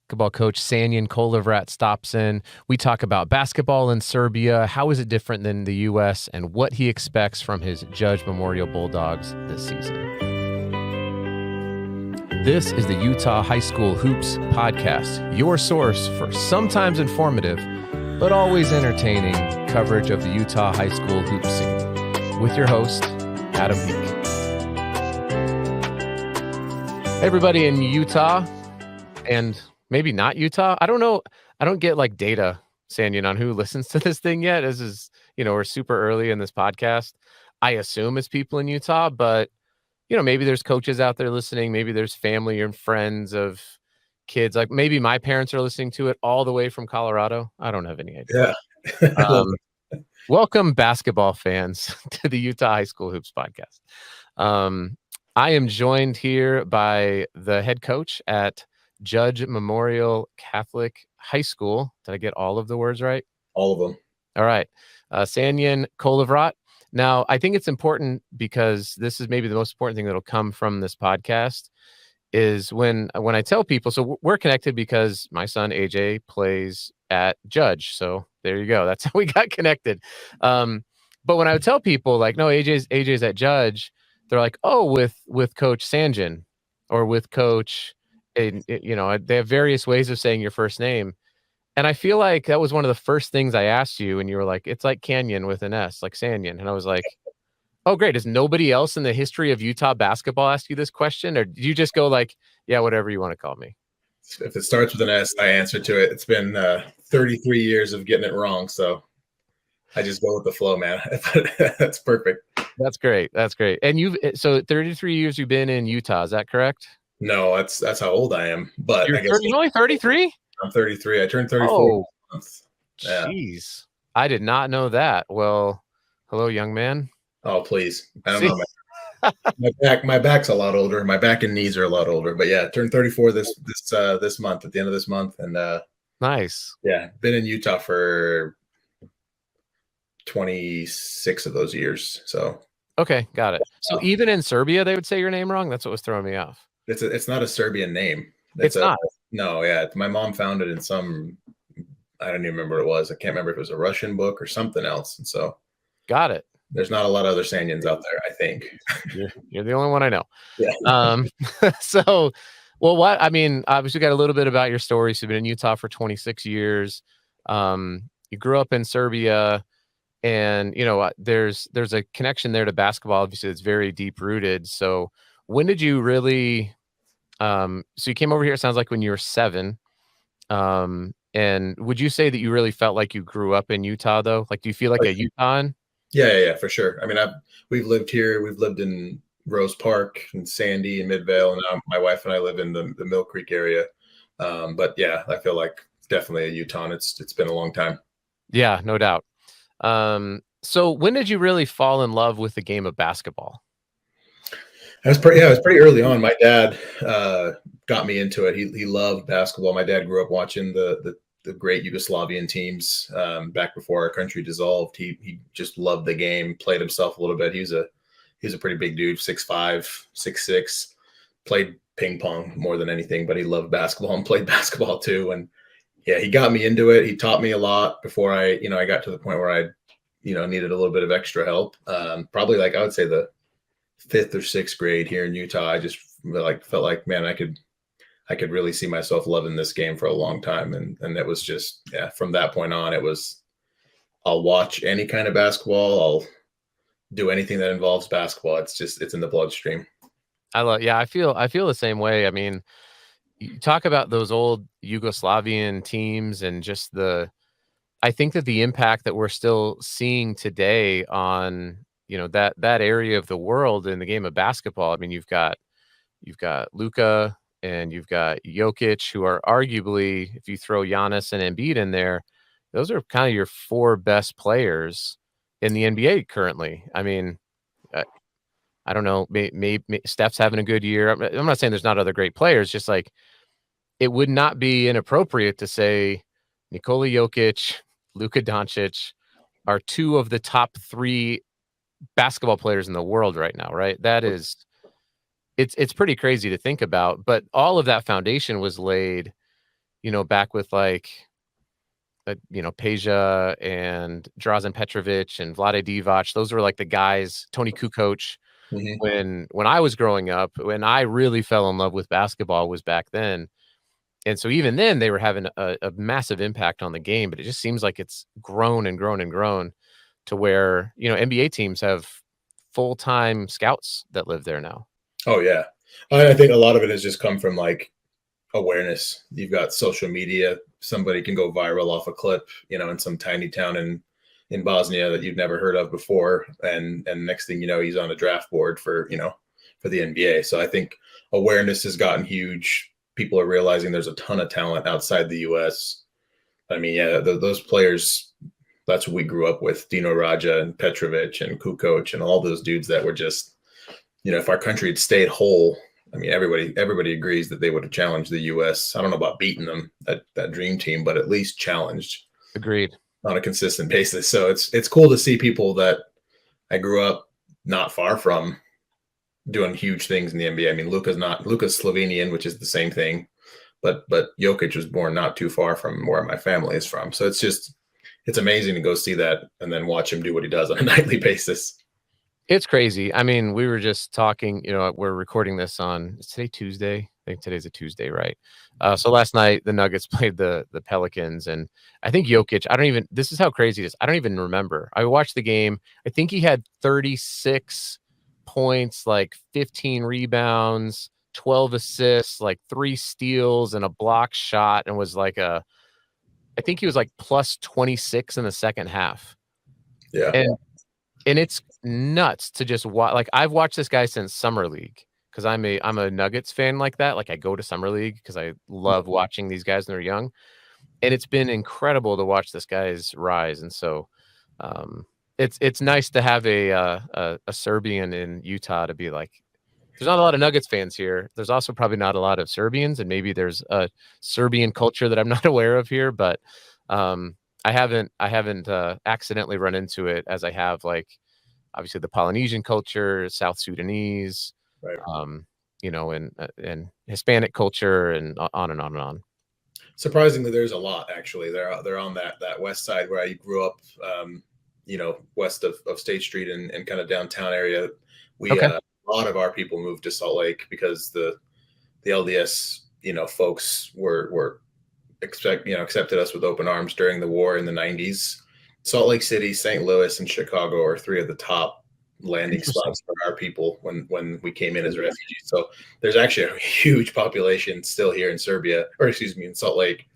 Basketball coach Sanjin Kolovrat stops in. We talk about basketball in Serbia, how is it different than the U.S., and what he expects from his Judge Memorial Bulldogs this season. This is the Utah High School Hoops Podcast, your source for sometimes informative, but always entertaining coverage of the Utah High School Hoops scene. With your host, Adam Beek. Hey, everybody in Utah, and maybe not Utah. I don't know. I don't get like data, Sanjin, on who listens to this thing yet. This is, we're super early in this podcast. I assume it's people in Utah, but, maybe there's coaches out there listening. Maybe there's family and friends of kids. Like maybe my parents are listening to it all the way from Colorado. I don't have any idea. Yeah. Welcome, basketball fans, to the Utah High School Hoops Podcast. I am joined here by the head coach at Judge Memorial Catholic High School. Did I get all of the words right? All of them. All right. Sanjin Kolovrat. Now, I think it's important because this is maybe the most important thing that'll come from this podcast is when I tell people, so we're connected because my son, AJ, plays at Judge. So there you go. That's how we got connected. But when I would tell people like, no, AJ's at Judge, they're like, oh, with Coach Sanjin or with Coach... they have various ways of saying your first name. And I feel like that was one of the first things I asked you. And you were like, it's like Canyon with an S, like Sanjin. And I was like, oh, great. Does nobody else in the history of Utah basketball ask you this question? Or do you just go like, yeah, whatever you want to call me? If it starts with an S, I answer to it. It's been 33 years of getting it wrong. So I just go with the flow, man. That's perfect. That's great. That's great. And so 33 years you've been in Utah. Is that correct? No, that's how old I am. But you're only 33? I'm 33. I turned 34. Oh, jeez. Yeah. I did not know that. Well, hello, young man. Oh, please. I don't know. My back's a lot older. My back and knees are a lot older. But yeah, turned 34 this month, at the end of this month. And nice. Yeah, been in Utah for 26 of those years. So okay, got it. So even in Serbia, they would say your name wrong? That's what was throwing me off. It's not a Serbian name. It's not. No, yeah. My mom found it in some, I don't even remember what it was. I can't remember if it was a Russian book or something else. And so got it. There's not a lot of other Sanjins out there, I think. You're the only one I know. Yeah. So, well, obviously got a little bit about your story. So you've been in Utah for 26 years. You grew up in Serbia, and, there's a connection there to basketball. Obviously, it's very deep rooted. So when did you really, so you came over here, it sounds like when you were 7. And would you say that you really felt like you grew up in Utah though? Like, do you feel like a Utahn? Yeah, for sure. I mean, we've lived here. We've lived in Rose Park and Sandy and Midvale. And now my wife and I live in the Mill Creek area. But yeah, I feel like definitely a Utahn. It's been a long time. Yeah, no doubt. So when did you really fall in love with the game of basketball? It was pretty early on. My dad got me into it. He loved basketball. My dad grew up watching the great Yugoslavian teams back before our country dissolved. He just loved the game, played himself a little bit. He was a pretty big dude, 6'5", 6'6", played ping pong more than anything, but he loved basketball and played basketball too. And yeah, he got me into it. He taught me a lot before I got to the point where I, needed a little bit of extra help. Probably like I would say the 5th or 6th grade here in Utah, I just felt like, man, I could really see myself loving this game for a long time. And it was just, yeah, from that point on, it was, I'll watch any kind of basketball. I'll do anything that involves basketball. It's in the bloodstream. I feel the same way. I mean, you talk about those old Yugoslavian teams and just I think that the impact that we're still seeing today on, that area of the world in the game of basketball. I mean, you've got Luka and you've got Jokic, who are arguably, if you throw Giannis and Embiid in there, those are kind of your 4 best players in the NBA currently. I mean, I don't know, maybe Steph's having a good year. I'm not saying there's not other great players, just like it would not be inappropriate to say Nikola Jokic, Luka Doncic are 2 of the top 3 basketball players in the world right now, right? That is, it's pretty crazy to think about, but all of that foundation was laid, back with like Peja and Drazen Petrovic and Vlade Divac. Those were like the guys, Tony Kukoc. Mhm. When I was growing up, when I really fell in love with basketball was back then. And so even then they were having a massive impact on the game, but it just seems like it's grown and grown and grown to where, NBA teams have full-time scouts that live there now. Oh yeah, I think a lot of it has just come from like awareness. You've got social media. Somebody can go viral off a clip, in some tiny town in Bosnia that you've never heard of before, and next thing you know, he's on a draft board for the NBA. So I think awareness has gotten huge. People are realizing there's a ton of talent outside the U.S. I mean, yeah, those players. That's what we grew up with: Dino Raja and Petrovic and Kukoc and all those dudes that were just, if our country had stayed whole. I mean, everybody agrees that they would have challenged the U.S. I don't know about beating them, that dream team, but at least challenged Agreed. on a consistent basis. So it's cool to see people that I grew up not far from doing huge things in the NBA. I mean, Luka's Slovenian, which is the same thing, but Jokic was born not too far from where my family is from. So it's amazing to go see that and then watch him do what he does on a nightly basis. It's crazy. I mean, we were just talking, we're recording this is today Tuesday? I think today's a Tuesday, right? So last night the Nuggets played the Pelicans, and I think Jokic, this is how crazy it is. I don't even remember. I watched the game. I think he had 36 points, like 15 rebounds, 12 assists, like 3 steals and a block shot, and I think he was like plus 26 in the second half. Yeah. And it's nuts to just watch. Like, I've watched this guy since summer league because I'm a Nuggets fan like that. Like, I go to summer league because I love watching these guys when they're young, and it's been incredible to watch this guy's rise. And so, it's nice to have a Serbian in Utah to be like. There's not a lot of Nuggets fans here. There's also probably not a lot of Serbians, and maybe there's a Serbian culture that I'm not aware of here, but. I haven't accidentally run into it as I have, like, obviously the Polynesian culture, South Sudanese, Right. And Hispanic culture, and on and on and on. Surprisingly, there's a lot actually. They're on that west side where I grew up, west of State Street and kind of downtown area. Okay. A lot of our people moved to Salt Lake because the LDS folks were accepted us with open arms during the war in the 90s. Salt Lake City, St. Louis, and Chicago are 3 of the top landing spots for our people when we came in as refugees. So there's actually a huge population still here in Serbia, in Salt Lake.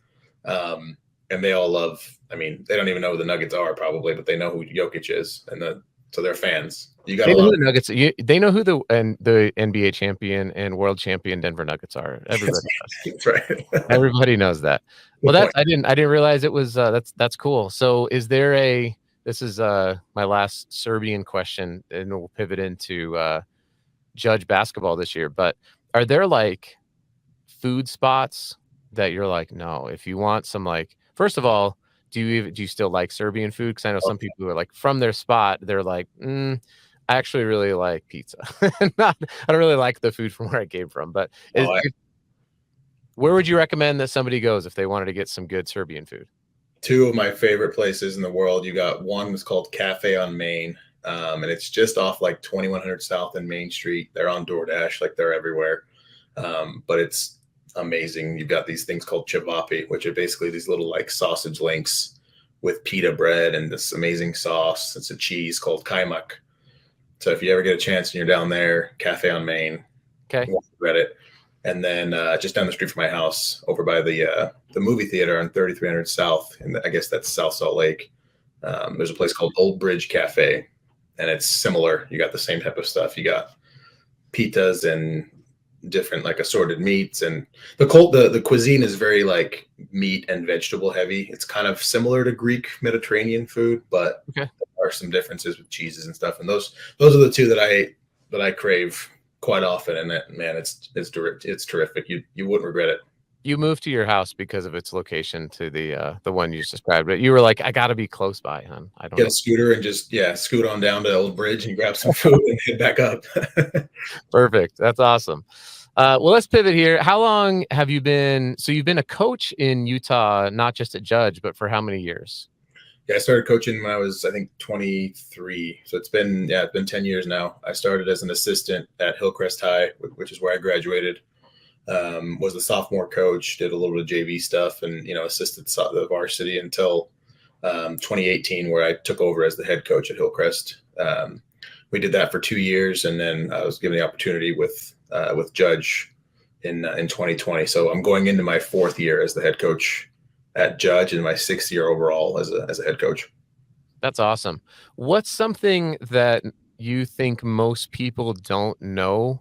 And they all love, they don't even know who the Nuggets are probably, but they know who Jokic is. So they're fans. They know who the Nuggets. They know who the NBA champion and world champion Denver Nuggets are. Everybody knows. That's right. Everybody knows that. Well, I didn't realize it was. That's cool. So, this is my last Serbian question, and we'll pivot into judge basketball this year. But are there like food spots that you're like, no, if you want some, like, first of all, do you still like Serbian food? Because I know some people who are like from their spot, they're like, I actually really like pizza. I don't really like the food from where I came from. But where would you recommend that somebody goes if they wanted to get some good Serbian food? 2 of my favorite places in the world. You got one was called Cafe on Main, and it's just off like 2100 South and Main Street. They're on DoorDash, like they're everywhere. But it's amazing. You've got these things called cevapi, which are basically these little like sausage links with pita bread and this amazing sauce. It's a cheese called kaimak. So if you ever get a chance and you're down there, Cafe on Main, okay, Reddit. And then just down the street from my house, over by the movie theater on 3300 South, and I guess that's South Salt Lake. There's a place called Old Bridge Cafe, and it's similar. You got the same type of stuff. You got pitas and different like assorted meats, and the cuisine is very like meat and vegetable heavy. It's kind of similar to Greek Mediterranean food, but there are some differences with cheeses and stuff. And those are the 2 that I crave quite often, and it's terrific. You wouldn't regret it. You moved to your house because of its location to the one you just described, but you were like, I gotta be close by, hon. I don't get a scooter and just scoot on down to Old Bridge and grab some food and head back up. Perfect. That's awesome. Well, let's pivot here. How long have you been? So you've been a coach in Utah, not just a judge, but for how many years? Yeah, I started coaching when I was, I think, 23. So it's been 10 years now. I started as an assistant at Hillcrest High, which is where I graduated. Was the sophomore coach, did a little bit of JV stuff, and assisted the varsity until 2018, where I took over as the head coach at Hillcrest. We did that for 2 years, and then I was given the opportunity with Judge in 2020. So I'm going into my 4th year as the head coach at Judge, and my 6th year overall as a head coach. That's awesome. What's something that you think most people don't know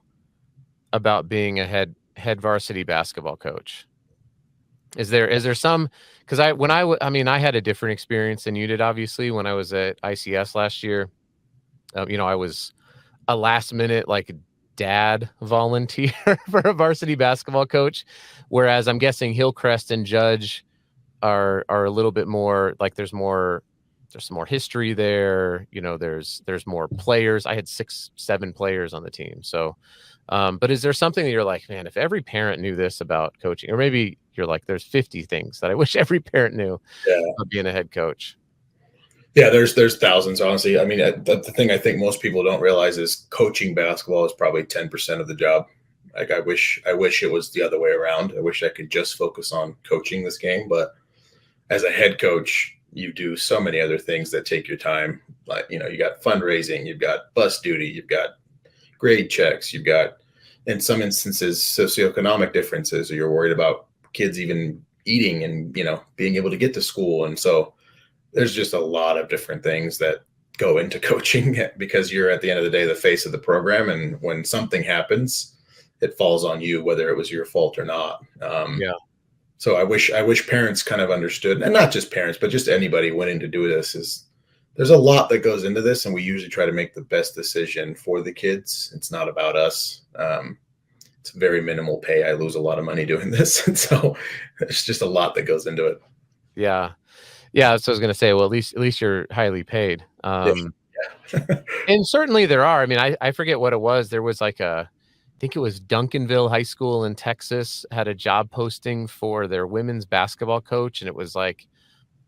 about being a head varsity basketball coach? Is there some, because I had a different experience than you did, obviously, when I was at ICS last year. I was a last minute like dad volunteer for a varsity basketball coach, whereas I'm guessing Hillcrest and Judge are a little bit more like there's some more history there. There's more players. I had 6-7 players on the team. So but is there something that you're like, man, if every parent knew this about coaching, or maybe you're like, there's 50 things that I wish every parent knew Yeah. about being a head coach? Yeah, there's thousands, honestly. I mean, the thing I think most people don't realize is coaching basketball is probably 10% of the job. Like I wish it was the other way around. I wish I could just focus on coaching this game, but as a head coach, you do so many other things that take your time. Like, you got fundraising, you've got bus duty, you've got grade checks, you've got, in some instances, socioeconomic differences, or you're worried about kids even eating and, being able to get to school. And so there's just a lot of different things that go into coaching, because you're, at the end of the day, the face of the program. And when something happens, it falls on you, whether it was your fault or not. Yeah. So I wish parents kind of understood, and not just parents, but just anybody wanting to do this, is there's a lot that goes into this, and we usually try to make the best decision for the kids. It's not about us. It's very minimal pay. I lose a lot of money doing this. And so there's just a lot that goes into it. Yeah. Yeah. So I was going to say, well, at least you're highly paid. Yeah. And certainly there are. I mean, I forget what it was. There was like I think it was Duncanville High School in Texas had a job posting for their women's basketball coach. And it was like,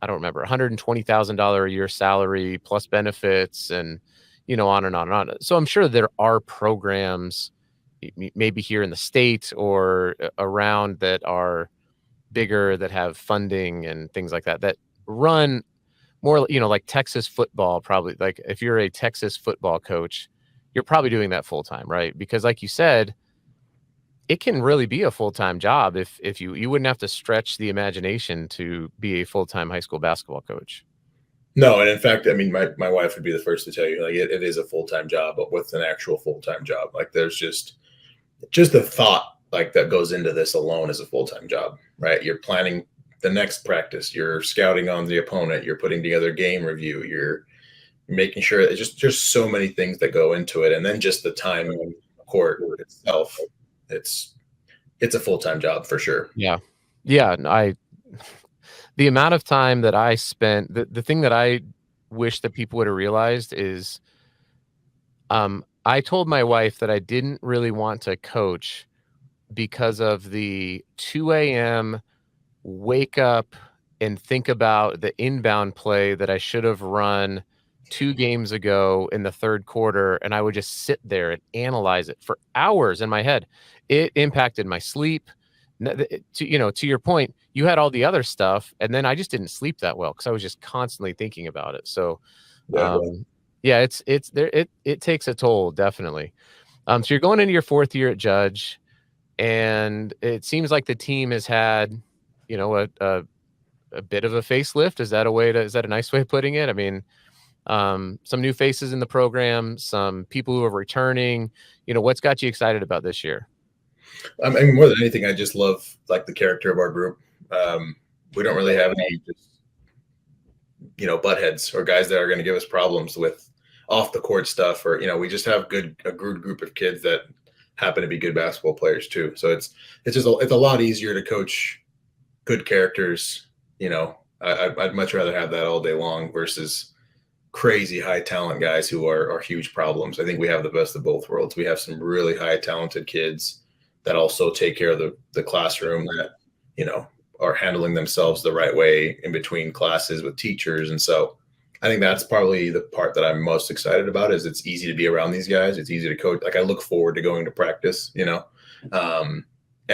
I don't remember, $120,000 a year salary plus benefits, and, on and on and on. So I'm sure there are programs maybe here in the state or around that are bigger, that have funding and things like that run more, like Texas football. Probably, like, if you're a Texas football coach, you're probably doing that full time, right? Because like you said, it can really be a full-time job if you wouldn't have to stretch the imagination to be a full-time high school basketball coach. No, and in fact, I mean, my wife would be the first to tell you, like, it is a full-time job, but with an actual full-time job. Like, there's just the thought, like, that goes into this alone as a full-time job, right? You're planning the next practice, you're scouting on the opponent, you're putting together game review, you're making sure it's just so many things that go into it. And then just the time on the court itself, it's a full-time job for sure. Yeah. Yeah. The amount of time that I spent, the thing that I wish that people would have realized is, I told my wife that I didn't really want to coach because of the 2 a.m. wake up and think about the inbound play that I should have run 2 games ago in the third quarter. And I would just sit there and analyze it for hours in my head. It impacted my sleep. To your point, you had all the other stuff, and then I just didn't sleep that well because I was just constantly thinking about it. So, yeah, it takes a toll, definitely. So you're going into your 4th year at Judge, and it seems like the team has had, a bit of a facelift. Is that a nice way of putting it? I mean, some new faces in the program, some people who are returning. What's got you excited about this year? I mean, more than anything, I just love, like, the character of our group. We don't really have any just, butt heads or guys that are going to give us problems with off the court stuff, or, we just have a good group of kids that happen to be good basketball players too. So it's a lot easier to coach good characters. I'd much rather have that all day long versus crazy high talent guys who are huge problems. I think we have the best of both worlds. We have some really high talented kids that also take care of the classroom, that, you know, are handling themselves the right way in between classes with teachers. And so I think that's probably the part that I'm most excited about, is it's easy to be around these guys. It's easy to coach. Like, I look forward to going to practice, you know? And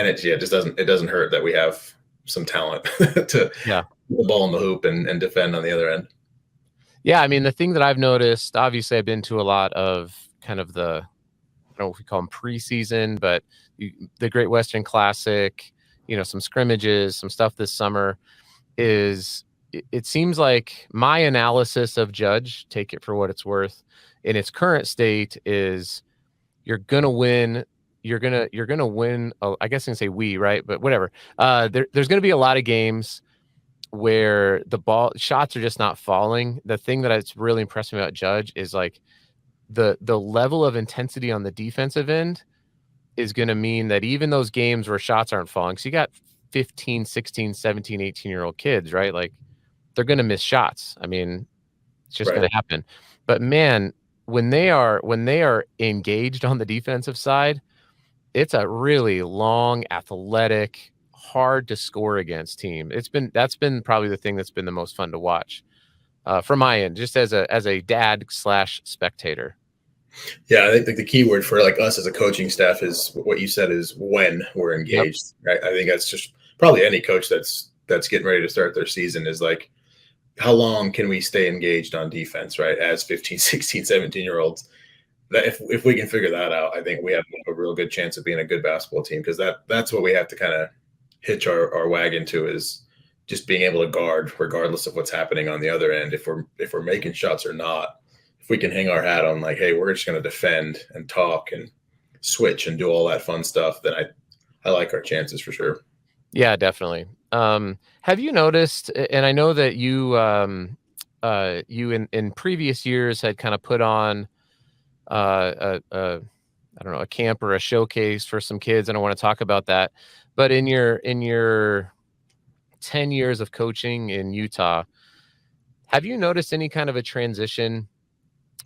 it just doesn't hurt that we have some talent to Yeah. put the ball in the hoop and defend on the other end. Yeah, I mean, the thing that I've noticed, obviously, I've been to a lot of kind of the, I don't know if we call them preseason, but the Great Western Classic, you know, some scrimmages, some stuff this summer, is it seems like my analysis of Judge, take it for what it's worth, in its current state is you're gonna win. You're gonna win. I guess I can say we, right, but whatever. There's gonna be a lot of games where the ball shots are just not falling. The thing that it's really impressed me about Judge is like the level of intensity on the defensive end is going to mean that even those games where shots aren't falling, so you got 15, 16, 17, 18-year-old kids, right? Like, they're going to miss shots. I mean, it's just Right. going to happen. But man, when they are engaged on the defensive side, it's a really long, athletic, hard to score against team. That's been probably the thing that's been the most fun to watch from my end, just as a dad slash spectator. Yeah, I think the key word for like us as a coaching staff is what you said, is when we're Yep. engaged. Right? I think that's just probably any coach that's getting ready to start their season, is like, how long can we stay engaged on defense, right? As 15, 16, 17-year olds. That if we can figure that out, I think we have a real good chance of being a good basketball team, because that's what we have to kind of hitch our wagon to, is just being able to guard regardless of what's happening on the other end. If we're making shots or not, if we can hang our hat on like, hey, we're just going to defend and talk and switch and do all that fun stuff, then I like our chances for sure. Yeah, definitely. Have you noticed, and I know that you in previous years had kind of put on a I don't know, a camp or a showcase for some kids, and I want to talk about that. But in your 10 years of coaching in Utah, have you noticed any kind of a transition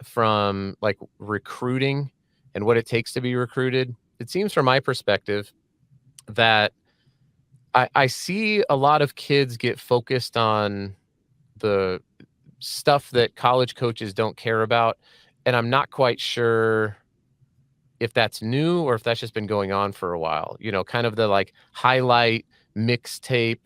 from like recruiting and what it takes to be recruited? It seems from my perspective that I see a lot of kids get focused on the stuff that college coaches don't care about, and I'm not quite sure if that's new or if that's just been going on for a while. You know, kind of the like highlight mixtape.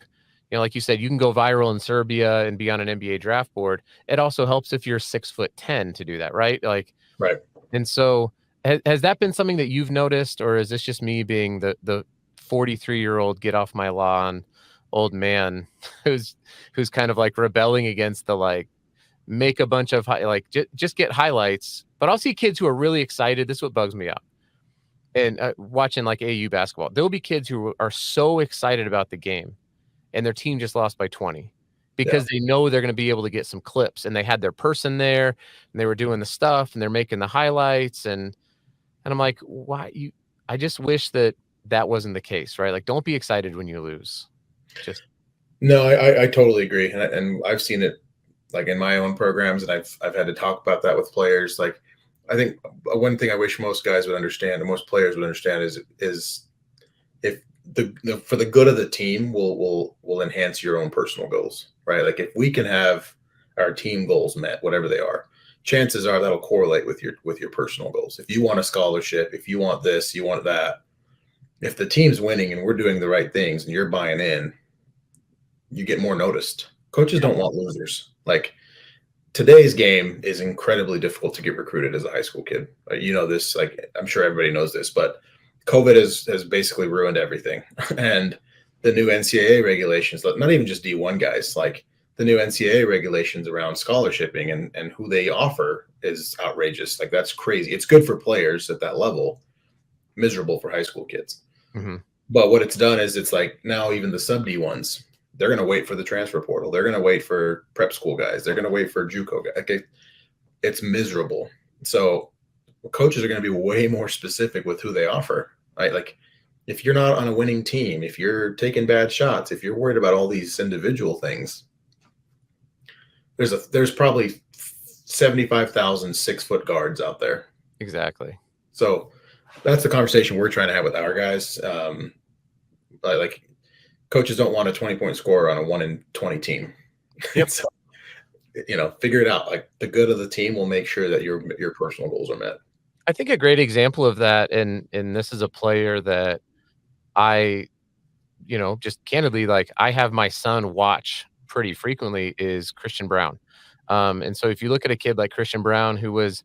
You know, like you said, you can go viral in Serbia and be on an NBA draft board. It also helps if you're 6'10" to do that, right? Like, Right. and so has that been something that you've noticed, or is this just me being the 43-year-old get off my lawn old man who's kind of like rebelling against the like make a bunch of like just get highlights? But I'll see kids who are really excited. This is what bugs me out. And watching like AU basketball, there will be kids who are so excited about the game and their team just lost by 20 Yeah. because they know they're going to be able to get some clips, and they had their person there and they were doing the stuff and they're making the highlights. And I'm like, why you, I just wish that that wasn't the case, right? Like, don't be excited when you lose. Just, No, I totally agree, and I've seen it like in my own programs, and I've had to talk about that with players. Like, I think one thing I wish most guys would understand, and most players would understand, is if the for the good of the team will enhance your own personal goals, right? Like, if we can have our team goals met, whatever they are, chances are that'll correlate with your personal goals. If you want a scholarship, if you want this, you want that. If the team's winning and we're doing the right things and you're buying in, you get more noticed. Coaches don't want losers. Like, today's game is incredibly difficult to get recruited as a high school kid. You know this, like, I'm sure everybody knows this, but COVID has basically ruined everything. And the new NCAA regulations, not even just D1 guys, like the new NCAA regulations around scholarshiping and who they offer is outrageous. Like, that's crazy. It's good for players at that level, miserable for high school kids. mm-hmm. But what it's done is, it's like now even the sub D1s, they're going to wait for the transfer portal. They're going to wait for prep school guys. They're going to wait for JUCO guys. Okay, it's miserable. So coaches are going to be way more specific with who they offer, right? Like, if you're not on a winning team, if you're taking bad shots, if you're worried about all these individual things, there's probably 75,000 6-foot guards out there. Exactly. So That's the conversation we're trying to have with our guys. Like coaches don't want a 20-point scorer on a 1 in 20 team. Yep. So, figure it out. Like the good of the team will make sure that your personal goals are met. I think a great example of that, and this is a player that I, just candidly, like I have my son watch pretty frequently is Christian Brown. And so if you look at a kid like Christian Brown, he was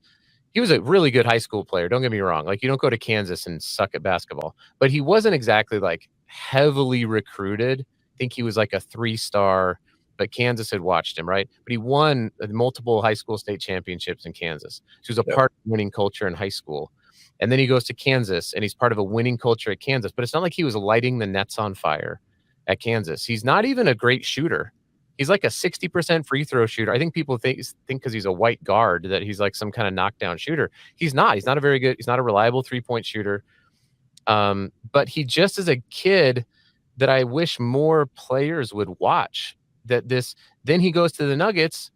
a really good high school player. Don't get me wrong. Like you don't go to Kansas and suck at basketball, but he wasn't exactly like heavily recruited. I think he was like a 3-star, but Kansas had watched him, right? But he won multiple high school state championships in Kansas. So he was a Yep. part of winning culture in high school. And then he goes to Kansas and he's part of a winning culture at Kansas, but it's not like he was lighting the nets on fire at Kansas. He's not even a great shooter. He's like a 60% free throw shooter. I think people think because he's a white guard that he's like some kind of knockdown shooter. He's not. He's not a very good. He's not a reliable 3-point shooter. But he just is a kid that I wish more players would watch. Then he goes to the Nuggets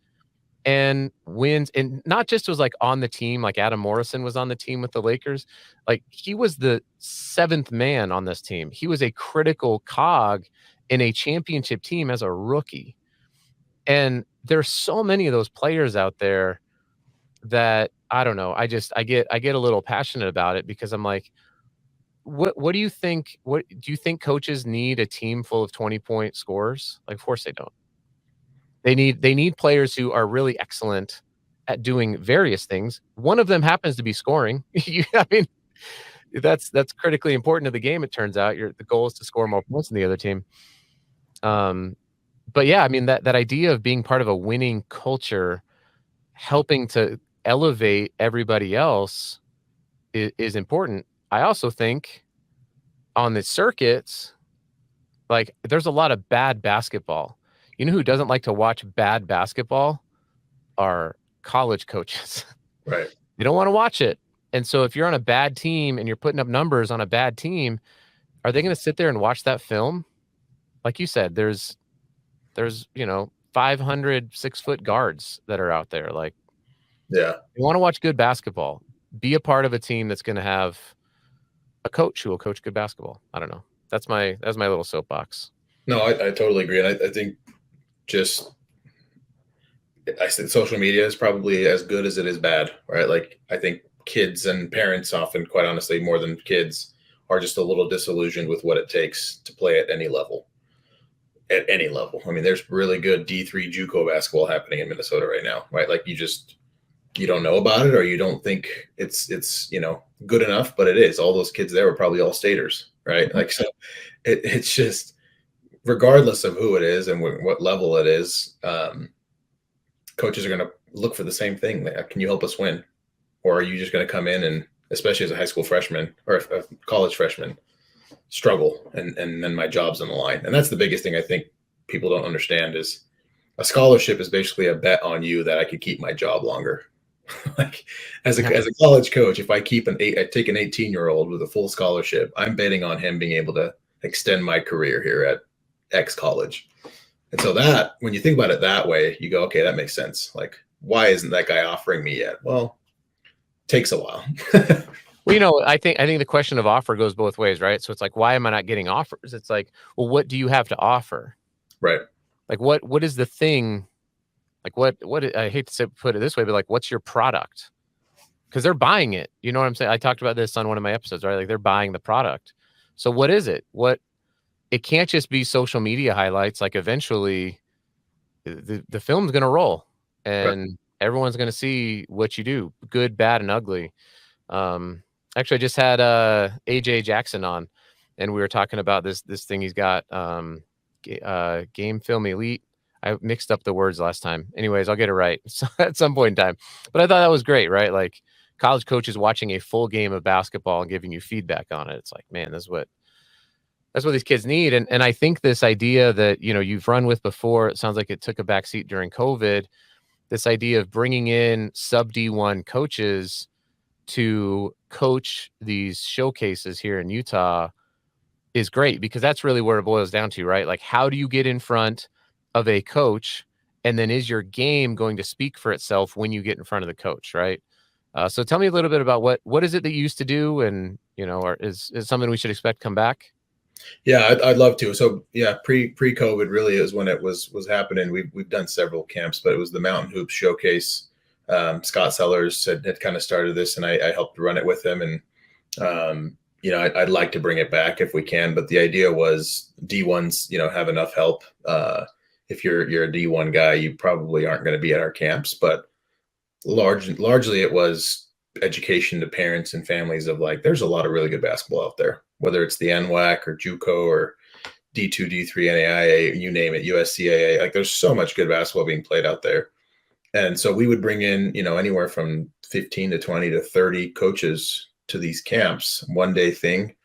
and wins, and not just was like on the team, like Adam Morrison was on the team with the Lakers. Like he was the 7th man on this team. He was a critical cog in a championship team as a rookie. And there's so many of those players out there that I don't know. I get a little passionate about it because I'm like, what do you think? What do you think coaches need a team full of 20-point scorers? Like, of course they don't. They need players who are really excellent at doing various things. One of them happens to be scoring. I mean, that's critically important to the game. It turns out the goal is to score more points than the other team. But yeah, I mean that idea of being part of a winning culture, helping to elevate everybody else is important. I also think on the circuits, like there's a lot of bad basketball. You know who doesn't like to watch bad basketball? Are college coaches. Right. They don't want to watch it. And so if you're on a bad team and you're putting up numbers on a bad team, are they going to sit there and watch that film? Like you said, there's 500 6-foot guards that are out there. Like, Yeah. you want to watch good basketball, be a part of a team that's going to have a coach who will coach good basketball. I don't know. That's my little soapbox. No, I totally agree. And I think I said social media is probably as good as it is bad, right? Like I think kids and parents often, quite honestly, more than kids, are just a little disillusioned with what it takes to play at any level. At any level. I mean, there's really good D3 JUCO basketball happening in Minnesota right now, right? Like you don't know about it, or you don't think it's good enough, but it is. All those kids there were probably all staters, right? Like so, it's just regardless of who it is and what level it is, coaches are going to look for the same thing. Like, can you help us win, or are you just going to come in and, especially as a high school freshman or a college freshman, struggle and then my job's on the line? And that's the biggest thing I think people don't understand is a scholarship is basically a bet on you that I could keep my job longer. Like as a college coach, if I take an 18-year-old with a full scholarship, I'm betting on him being able to extend my career here at X college. And so that, when you think about it that way, you go, okay, that makes sense. Like, why isn't that guy offering me yet? Well, it takes a while. Well, I think the question of offer goes both ways, right? So it's like, why am I not getting offers? It's like, well, what do you have to offer? Right. Like, what is the thing? Like, what I hate to put it this way, but like, what's your product? Because they're buying it. You know what I'm saying? I talked about this on one of my episodes, right? Like, they're buying the product. So what is it? It can't just be social media highlights. Like, eventually, the film's going to roll, and everyone's going to see what you do, good, bad, and ugly. Actually, I just had AJ Jackson on, and we were talking about this thing he's got, Game Film Elite. I mixed up the words last time. Anyways, I'll get it right at some point in time. But I thought that was great, right? Like college coaches watching a full game of basketball and giving you feedback on it. It's like, man, that's what these kids need. And I think this idea that, you've run with before, it sounds like it took a backseat during COVID, this idea of bringing in sub D1 coaches to coach these showcases here in Utah is great, because that's really where it boils down to, right? Like, how do you get in front of a coach, and then is your game going to speak for itself when you get in front of the coach, right? So tell me a little bit about what is it that you used to do, and or is something we should expect come back? Yeah, I'd love to. So yeah, pre-COVID really is when it was happening. We've done several camps, but it was the Mountain Hoops Showcase. Scott Sellers had kind of started this, and I helped run it with him. And I'd like to bring it back if we can. But the idea was D1s, have enough help. If you're a D1 guy, you probably aren't going to be at our camps. But largely it was education to parents and families of like, there's a lot of really good basketball out there, whether it's the NWAC or JUCO or D2, D3, NAIA, you name it, USCAA. Like there's so much good basketball being played out there. And so we would bring in, anywhere from 15 to 20 to 30 coaches to these camps, 1 day thing.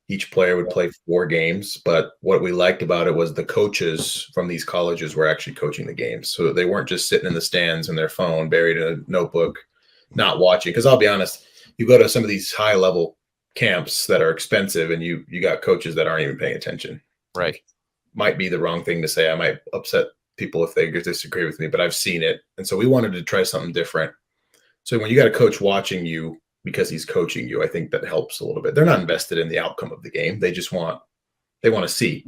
Each player would play 4 games. But what we liked about it was the coaches from these colleges were actually coaching the games. So they weren't just sitting in the stands in their phone, buried in a notebook, not watching. Because I'll be honest, you go to some of these high level camps that are expensive and you got coaches that aren't even paying attention. Right. Might be the wrong thing to say. I might upset people if they disagree with me, but I've seen it. And so we wanted to try something different. So when you got a coach watching you because he's coaching you, I think that helps a little bit. They're not invested in the outcome of the game. They just want to see.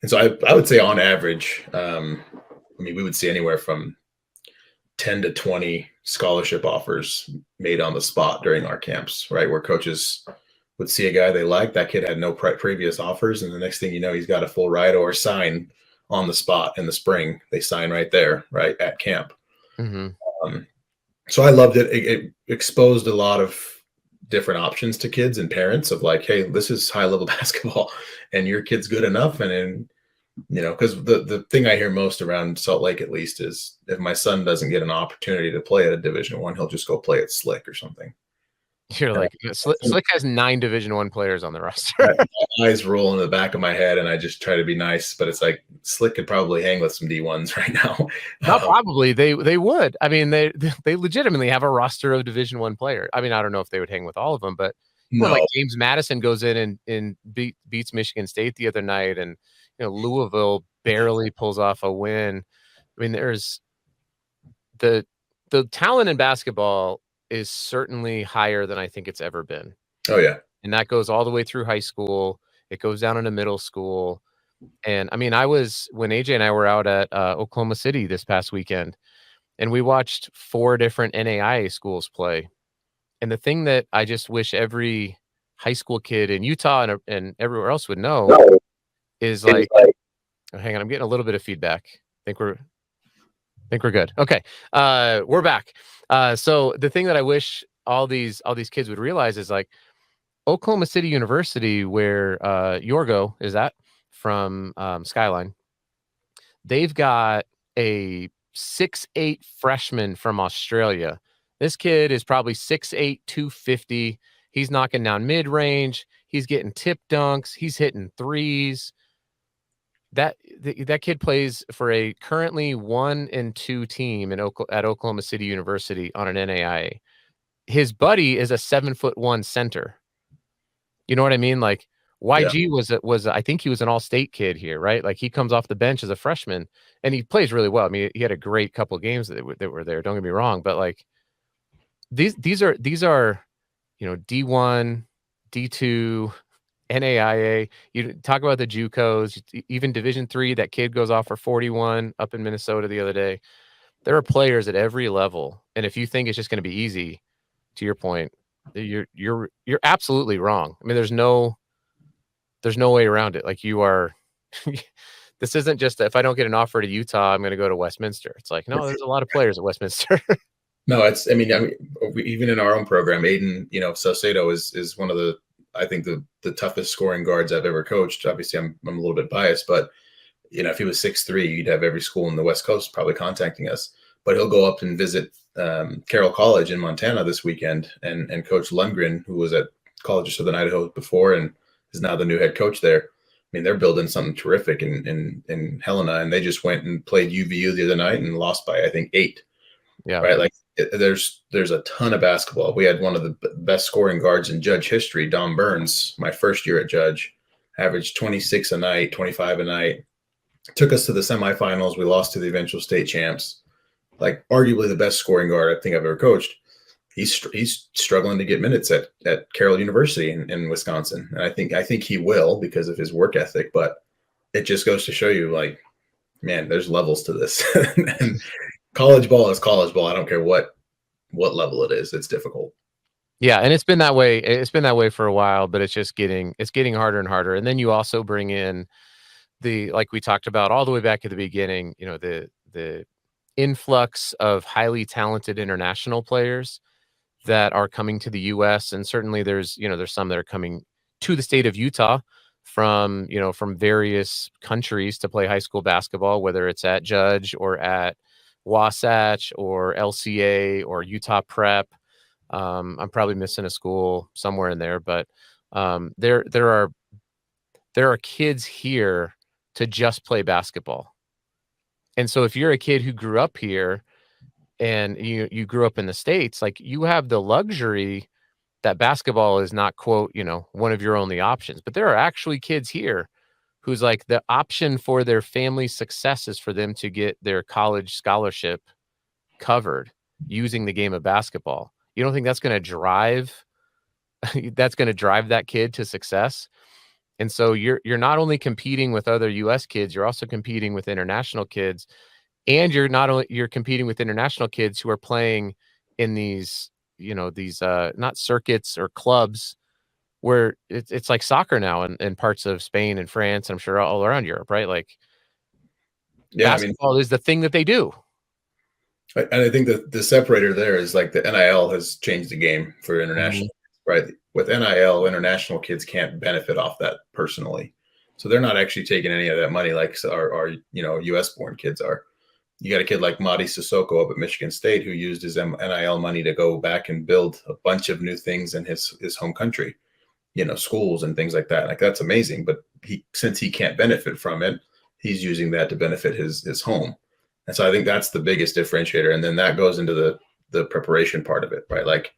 And so I would say on average, we would see anywhere from 10 to 20 scholarship offers made on the spot during our camps, right? Where coaches would see a guy they like, that kid had no previous offers. And the next thing you know, he's got a full ride or sign on the spot in the spring. They sign right there, right at camp. Mm-hmm. So I loved it. It exposed a lot of different options to kids and parents of like, hey, this is high level basketball and your kid's good enough. And then, because the thing I hear most around Salt Lake, at least, is if my son doesn't get an opportunity to play at a Division I, he'll just go play at Slick or something. You're like, Slick has 9 Division I players on the roster. My eyes roll in the back of my head, and I just try to be nice. But it's like Slick could probably hang with some D1s right now. Not probably. They would. I mean, they legitimately have a roster of Division I players. I mean, I don't know if they would hang with all of them, but when like James Madison goes in and beats Michigan State the other night, and Louisville barely pulls off a win. I mean, there's the talent in basketball is certainly higher than I think it's ever been. Oh yeah. And that goes all the way through high school. It goes down into middle school. And I mean, when AJ and I were out at Oklahoma City this past weekend, and we watched 4 different NAIA schools play. And the thing that I just wish every high school kid in Utah and everywhere else would know is like, oh, hang on, I'm getting a little bit of feedback. I think we're good. Okay. We're back. So the thing that I wish all these kids would realize is like Oklahoma City University, where Yorgo is at from Skyline, they've got a 6'8" freshman from Australia. This kid is probably 6'8", 250. He's knocking down mid-range. He's getting tip dunks. He's hitting threes. That kid plays for a currently 1 and 2 team at Oklahoma City University on an NAIA. His buddy is a 7'1" center. You know what I mean? Like YG was I think he was an all-state kid here, right? Like he comes off the bench as a freshman and he plays really well. I mean, he had a great couple of games that were there. Don't get me wrong, but like these are D1, D2. NAIA, you talk about the JUCOs, even Division III, that kid goes off for 41 up in Minnesota the other day. There are players at every level. And if you think it's just going to be easy, to your point, you're absolutely wrong. I mean, there's no way around it. Like you are, this isn't just, if I don't get an offer to Utah, I'm going to go to Westminster. It's like, no, there's a lot of players at Westminster. No, I mean, even in our own program, Aiden, Saucedo is one of the, I think the toughest scoring guards I've ever coached. Obviously, I'm a little bit biased, but if he was 6'3", you'd have every school in the West Coast probably contacting us. But he'll go up and visit Carroll College in Montana this weekend, and Coach Lundgren, who was at College of Southern Idaho before and is now the new head coach there. I mean, they're building something terrific in Helena, and they just went and played UVU the other night and lost by I think 8. Yeah, right. Like there's a ton of basketball. We had one of the best scoring guards in Judge history, Don Burns, my first year at Judge, averaged 26 a night, 25 a night. Took us to the semifinals. We lost to the eventual state champs. Like arguably the best scoring guard I think I've ever coached. he's struggling to get minutes at Carroll University in Wisconsin, and I think he will because of his work ethic. But it just goes to show you, like, man, there's levels to this, and college ball is college ball. I don't care what level it is. It's difficult. Yeah, and it's been that way. It's been that way for a while, but it's getting harder and harder. And then you also bring in like we talked about all the way back at the beginning, the influx of highly talented international players that are coming to the US, and certainly there's some that are coming to the state of Utah from various countries to play high school basketball, whether it's at Judge or at Wasatch or LCA or Utah Prep. I'm probably missing a school somewhere in there, but there are kids here to just play basketball. And so if you're a kid who grew up here and you grew up in the States, like, you have the luxury that basketball is not, quote, one of your only options. But there are actually kids here who's like, the option for their family's success is for them to get their college scholarship covered using the game of basketball. You don't think that's going to drive that kid to success? And so you're not only competing with other US kids, you're also competing with international kids. And you're competing with international kids who are playing in these, not circuits or clubs where it's like soccer now in parts of Spain and France, I'm sure all around Europe, right? Like, Yeah, I mean, basketball is the thing that they do. and I think that the separator there is, like, the NIL has changed the game for international, right? With NIL, international kids can't benefit off that personally, so they're not actually taking any of that money like our U.S. born kids are. You got a kid like Madi Sissoko up at Michigan State who used his NIL money to go back and build a bunch of new things in his home country, schools and things like that. Like, that's amazing. But since he can't benefit from it, he's using that to benefit his home. And so I think that's the biggest differentiator. And then that goes into the preparation part of it, right? Like,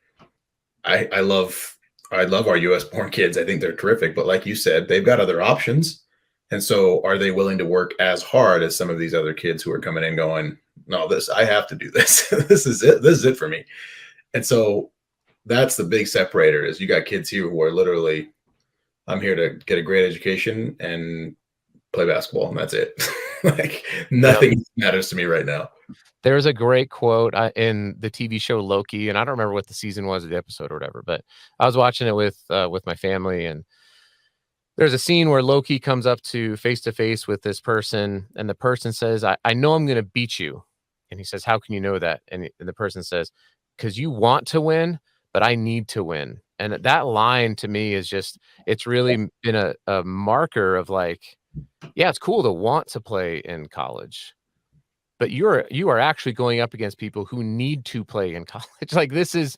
I love our US born kids. I think they're terrific. But like you said, they've got other options. And so are they willing to work as hard as some of these other kids who are coming in going, no, I have to do this. This is it. This is it for me. And so that's the big separator, is you got kids here who are literally, I'm here to get a great education and play basketball, and that's it. Like, nothing matters to me right now. There's a great quote in the TV show Loki, and I don't remember what the season was of the episode or whatever, but I was watching it with my family, and there's a scene where Loki comes up to face with this person, and the person says, I know I'm going to beat you. And he says, how can you know that? And the person says, because you want to win, but I need to win. And that line to me is just, it's really been a marker of, like, yeah, it's cool to want to play in college, but you are actually going up against people who need to play in college. Like, this is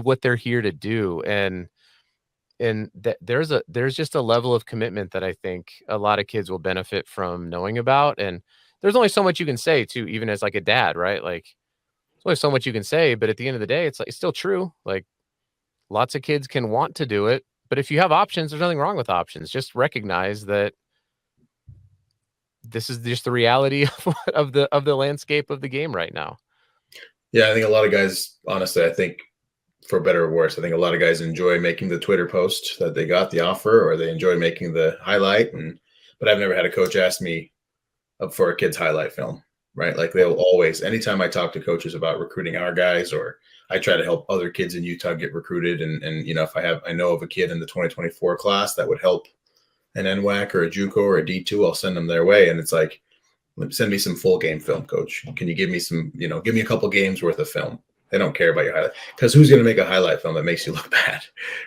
what they're here to do. And that there's just a level of commitment that I think a lot of kids will benefit from knowing about. And there's only so much you can say too, even as like a dad, right? Like, there's only so much you can say, but at the end of the day, it's still true. Like, lots of kids can want to do it, but if you have options, there's nothing wrong with options. Just recognize that this is just the reality of the landscape of the game right now. Yeah, I think a lot of guys, honestly, I think, for better or worse, I think a lot of guys enjoy making the Twitter post that they got the offer, or they enjoy making the highlight. But I've never had a coach ask me for a kid's highlight film, right? Like, they'll always, anytime I talk to coaches about recruiting our guys, or I try to help other kids in Utah get recruited. And if I know of a kid in the 2024 class that would help an NWAC or a JUCO or a D2, I'll send them their way. And it's like, send me some full game film, coach. Can you give me give me a couple games worth of film? They don't care about your highlight, because who's going to make a highlight film that makes you look bad,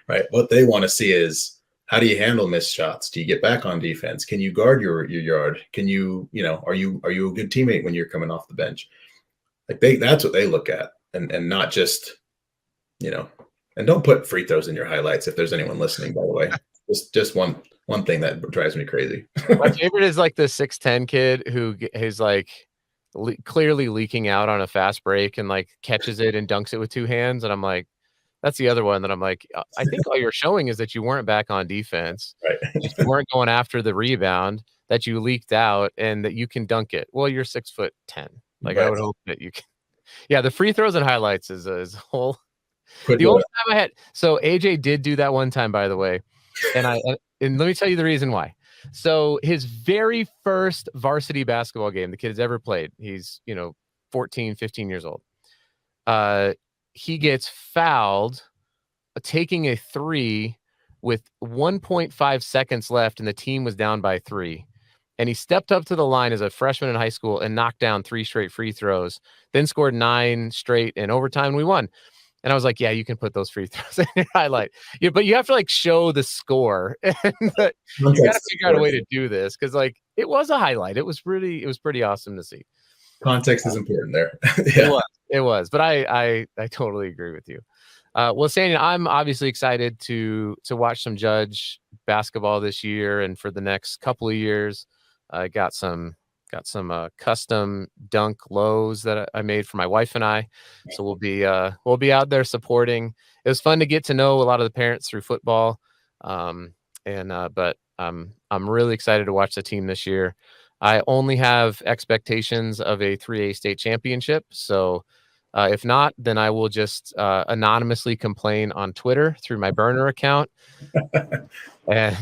right? What they want to see is, how do you handle missed shots? Do you get back on defense? Can you guard your yard? Can you, are you a good teammate when you're coming off the bench? Like, that's what they look at, and not just, and don't put free throws in your highlights if there's anyone listening, by the way. Just one thing that drives me crazy. My favorite is like the 6'10" kid who is like clearly leaking out on a fast break and like catches it and dunks it with two hands. And I'm like, that's the other one that I'm like, I think all you're showing is that you weren't back on defense, Right. that you weren't going after the rebound, that you leaked out, and that you can dunk it. Well, you're 6'10". Like, right. I would hope that you can. Yeah, the free throws and highlights is a whole Quit The doing only it. time I had so AJ did do that one time, by the way, and let me tell you the reason why. So his very first varsity basketball game the kid has ever played, he's, 14, 15 years old. Uh, he gets fouled taking a three with 1.5 seconds left, and the team was down by 3. And he stepped up to the line as a freshman in high school and knocked down 3 straight free throws, then scored 9 straight in overtime, and we won. And I was like, "Yeah, you can put those free throws in your highlight." Yeah, but you have to, like, show the score, and you gotta Context is figure out a way important. to do this because, like, it was a highlight. It was pretty awesome to see. Context is important there. It Yeah. was, it was, but I totally agree with you. Well, Sandy, I'm obviously excited to watch some Judge basketball this year and for the next couple of years. I got some custom dunk lows that I made for my wife and I, so we'll be out there supporting. It was fun to get to know a lot of the parents through football, but I'm really excited to watch the team this year. I only have expectations of a 3A state championship, so if not, then I will just anonymously complain on Twitter through my burner account. And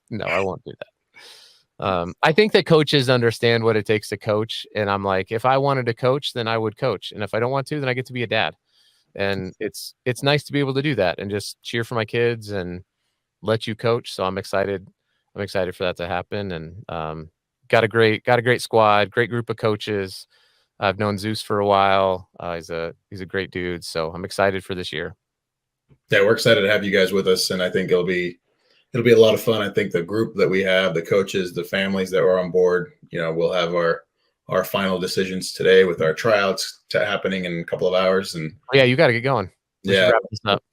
no, I won't do that. I think that coaches understand what it takes to coach. And I'm like, if I wanted to coach, then I would coach. And if I don't want to, then I get to be a dad. And it's nice to be able to do that and just cheer for my kids and let you coach. So I'm excited. I'm excited for that to happen. And got a great squad, great group of coaches. I've known Zeus for a while. He's a great dude, so I'm excited for this year. Yeah, we're excited to have you guys with us, and I think it'll be a lot of fun. I think the group that we have, the coaches, the families that were on board, we'll have our final decisions today with our tryouts happening in a couple of hours, and Oh, yeah, you got to get going. We should yeah, wrap this up.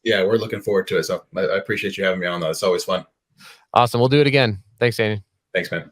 yeah, we're looking forward to it. So I appreciate you having me on. Though it's always fun. Awesome. We'll do it again. Thanks, Andy. Thanks, man.